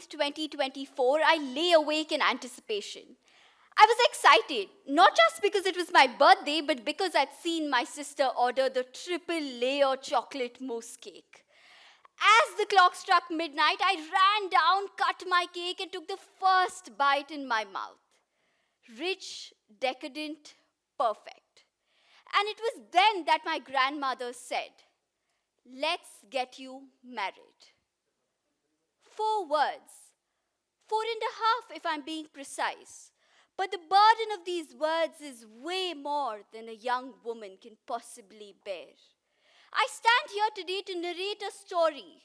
2024, I lay awake in anticipation. I was excited, not just because it was my birthday, but because I'd seen my sister order the triple layer chocolate mousse cake. As the clock struck midnight, I ran down, cut my cake, and took the first bite in my mouth. Rich, decadent, perfect. And it was then that my grandmother said, "Let's get you married." 4 words, 4.5 if I'm being precise. But the burden of these words is way more than a young woman can possibly bear. I stand here today to narrate a story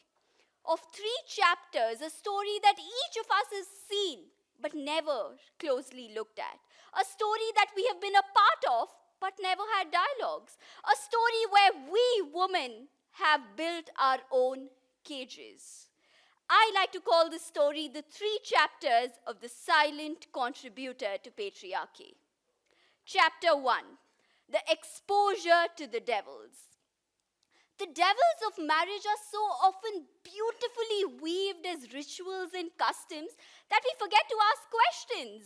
of 3 chapters, a story that each of us has seen but never closely looked at. A story that we have been a part of but never had dialogues. A story where we women have built our own cages. I like to call this story the 3 chapters of the silent contributor to patriarchy. Chapter 1, the exposure to the devils. The devils of marriage are so often beautifully weaved as rituals and customs that we forget to ask questions.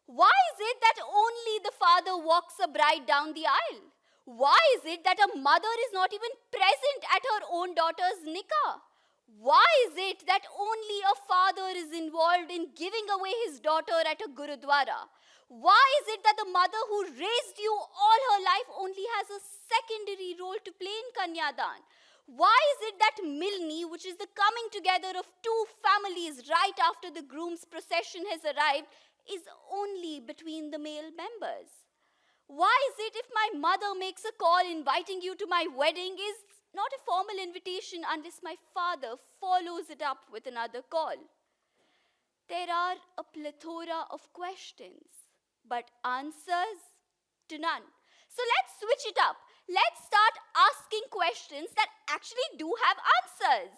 Why is it that only the father walks a bride down the aisle? Why is it that a mother is not even present at her own daughter's nikah? Why is it that only a father is involved in giving away his daughter at a gurudwara? Why is it that the mother who raised you all her life only has a secondary role to play in Kanyadan? Why is it that Milni, which is the coming together of 2 families right after the groom's procession has arrived, is only between the male members? Why is it if my mother makes a call inviting you to my wedding is not a formal invitation unless my father follows it up with another call? There are a plethora of questions, but answers to none. So let's switch it up. Let's start asking questions that actually do have answers.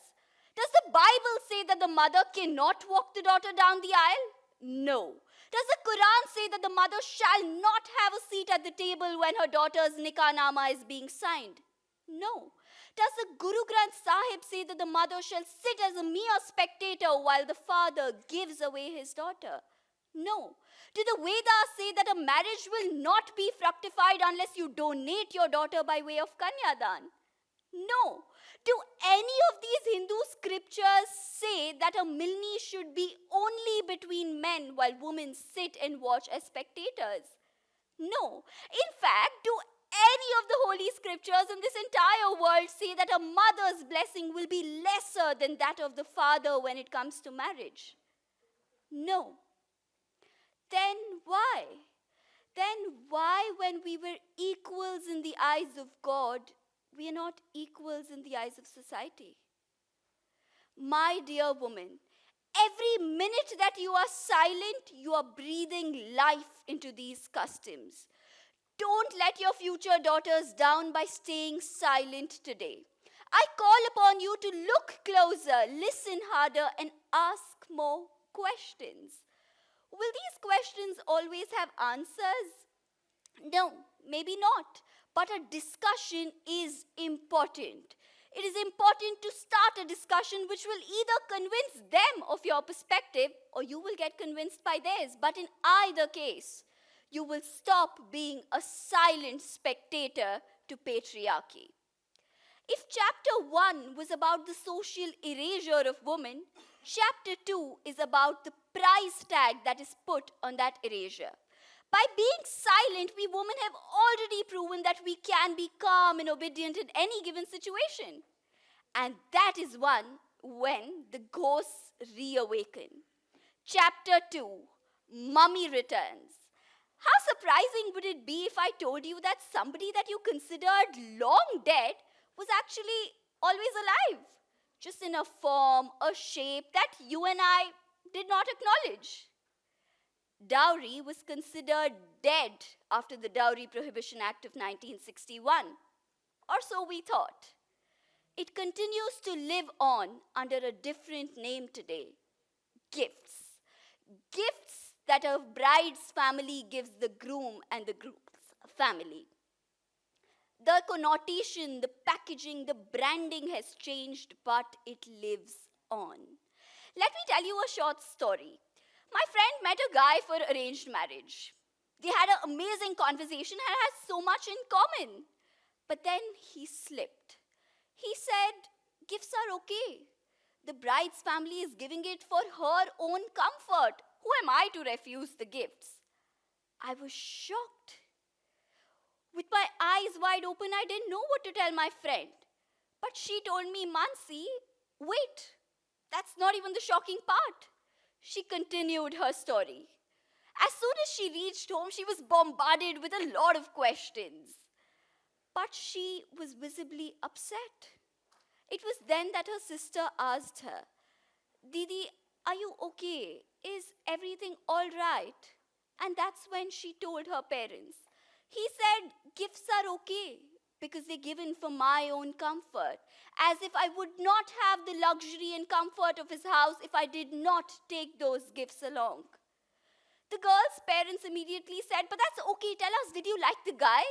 Does the Bible say that the mother cannot walk the daughter down the aisle? No. Does the Quran say that the mother shall not have a seat at the table when her daughter's nikah nama is being signed? No. Does the Guru Granth Sahib say that the mother shall sit as a mere spectator while the father gives away his daughter? No. Do the Vedas say that a marriage will not be fructified unless you donate your daughter by way of Kanyadan? No. Do any of these Hindu scriptures say that a milni should be only between men while women sit and watch as spectators? No. In fact, do any of the holy scriptures in this entire world say that a mother's blessing will be lesser than that of the father when it comes to marriage? No. Then why? Then why, when we were equals in the eyes of God, we are not equals in the eyes of society? My dear woman, every minute that you are silent, you are breathing life into these customs. Don't let your future daughters down by staying silent today. I call upon you to look closer, listen harder, and ask more questions. Will these questions always have answers? No, maybe not. But a discussion is important. It is important to start a discussion which will either convince them of your perspective or you will get convinced by theirs. But in either case, you will stop being a silent spectator to patriarchy. If chapter 1 was about the social erasure of women, chapter 2 is about the price tag that is put on that erasure. By being silent, we women have already proven that we can be calm and obedient in any given situation. And that is when the ghosts reawaken. Chapter 2, Mummy Returns. How surprising would it be if I told you that somebody that you considered long dead was actually always alive, just in a form, a shape that you and I did not acknowledge? Dowry was considered dead after the Dowry Prohibition Act of 1961, or so we thought. It continues to live on under a different name today: gifts. Gifts that a bride's family gives the groom and the groom's family. The connotation, the packaging, the branding has changed, but it lives on. Let me tell you a short story. My friend met a guy for arranged marriage. They had an amazing conversation and had so much in common. But then he slipped. He said, "Gifts are okay. The bride's family is giving it for her own comfort. Who am I to refuse the gifts?" I was shocked. With my eyes wide open, I didn't know what to tell my friend. But she told me, "Mansi, wait, that's not even the shocking part." She continued her story. As soon as she reached home, she was bombarded with a lot of questions. But she was visibly upset. It was then that her sister asked her, "Didi, are you okay? Is everything all right?" And that's when she told her parents. He said, "Gifts are okay because they're given for my own comfort, as if I would not have the luxury and comfort of his house if I did not take those gifts along." The girl's parents immediately said, "But that's okay. Tell us, did you like the guy?"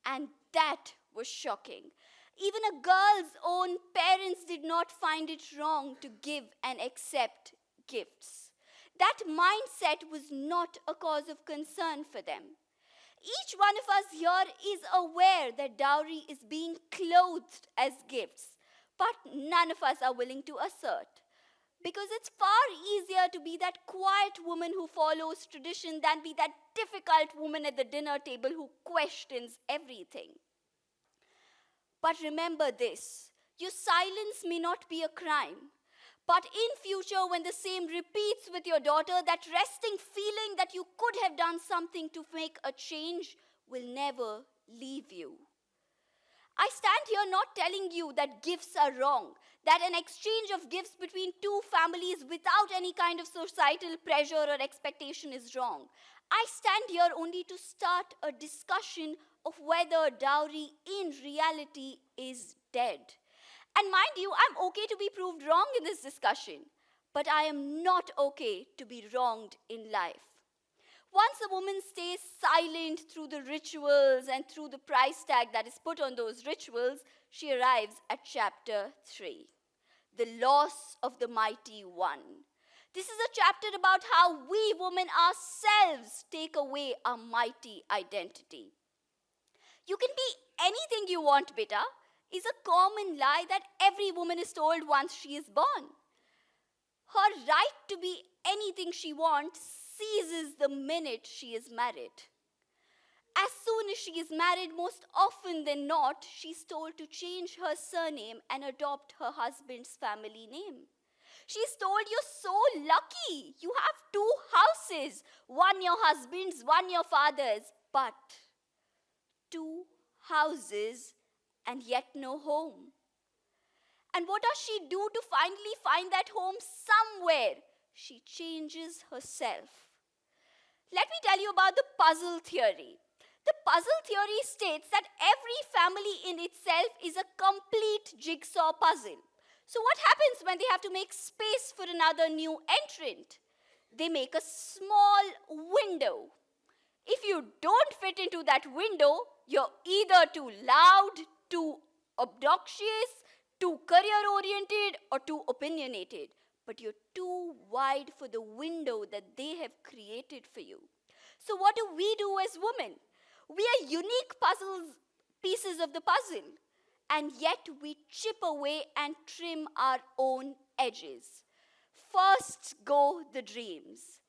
And that was shocking. Even a girl's own parents did not find it wrong to give and accept gifts. That mindset was not a cause of concern for them. Each one of us here is aware that dowry is being clothed as gifts, but none of us are willing to assert. Because it's far easier to be that quiet woman who follows tradition than be that difficult woman at the dinner table who questions everything. But remember this, your silence may not be a crime. But in future, when the same repeats with your daughter, that resting feeling that you could have done something to make a change will never leave you. I stand here not telling you that gifts are wrong, that an exchange of gifts between two families without any kind of societal pressure or expectation is wrong. I stand here only to start a discussion of whether dowry in reality is dead. And mind you, I'm okay to be proved wrong in this discussion, but I am not okay to be wronged in life. Once a woman stays silent through the rituals and through the price tag that is put on those rituals, she arrives at chapter 3, the loss of the mighty one. This is a chapter about how we women ourselves take away our mighty identity. "You can be anything you want, beta," is a common lie that every woman is told once she is born. Her right to be anything she wants ceases the minute she is married. As soon as she is married, most often than not, she's told to change her surname and adopt her husband's family name. She's told, "You're so lucky. You have 2 houses, one your husband's, one your father's." But 2 houses and yet no home. And what does she do to finally find that home somewhere? She changes herself. Let me tell you about the puzzle theory. The puzzle theory states that every family in itself is a complete jigsaw puzzle. So what happens when they have to make space for another new entrant? They make a small window. If you don't fit into that window, you're either too loud, too obnoxious, too career oriented, or too opinionated. But you're too wide for the window that they have created for you. So, what do we do as women? We are unique pieces of the puzzle, and yet we chip away and trim our own edges. First go the dreams,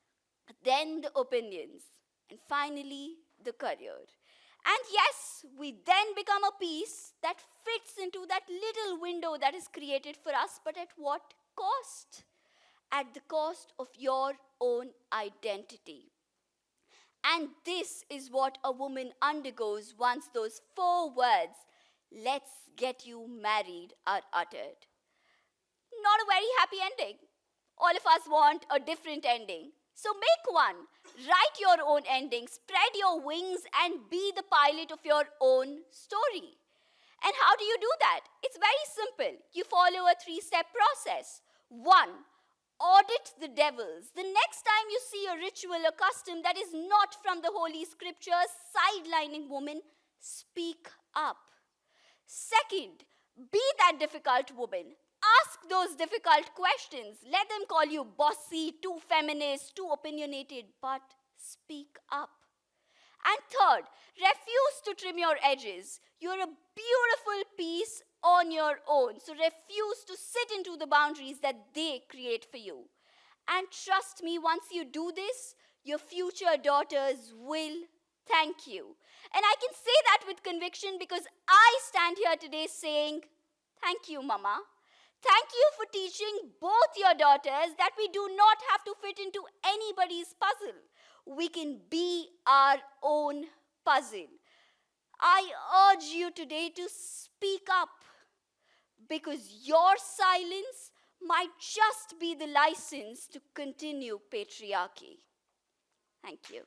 then the opinions, and finally the career. And yes, we then become a piece that fits into that little window that is created for us, but at what cost? At the cost of your own identity. And this is what a woman undergoes once those 4 words, "let's get you married," are uttered. Not a very happy ending. All of us want a different ending. So make one. Write your own ending. Spread your wings and be the pilot of your own story. And how do you do that? It's very simple. You follow a 3-step process. 1. Audit the devils. The next time you see a ritual or custom that is not from the Holy Scriptures sidelining women, speak up. Second, be that difficult woman. Ask those difficult questions. Let them call you bossy, too feminist, too opinionated, but speak up. And third, refuse to trim your edges. You're a beautiful piece on your own. So refuse to sit into the boundaries that they create for you. And trust me, once you do this, your future daughters will thank you. And I can say that with conviction because I stand here today saying, thank you, Mama. Thank you for teaching both your daughters that we do not have to fit into anybody's puzzle. We can be our own puzzle. I urge you today to speak up because your silence might just be the license to continue patriarchy. Thank you.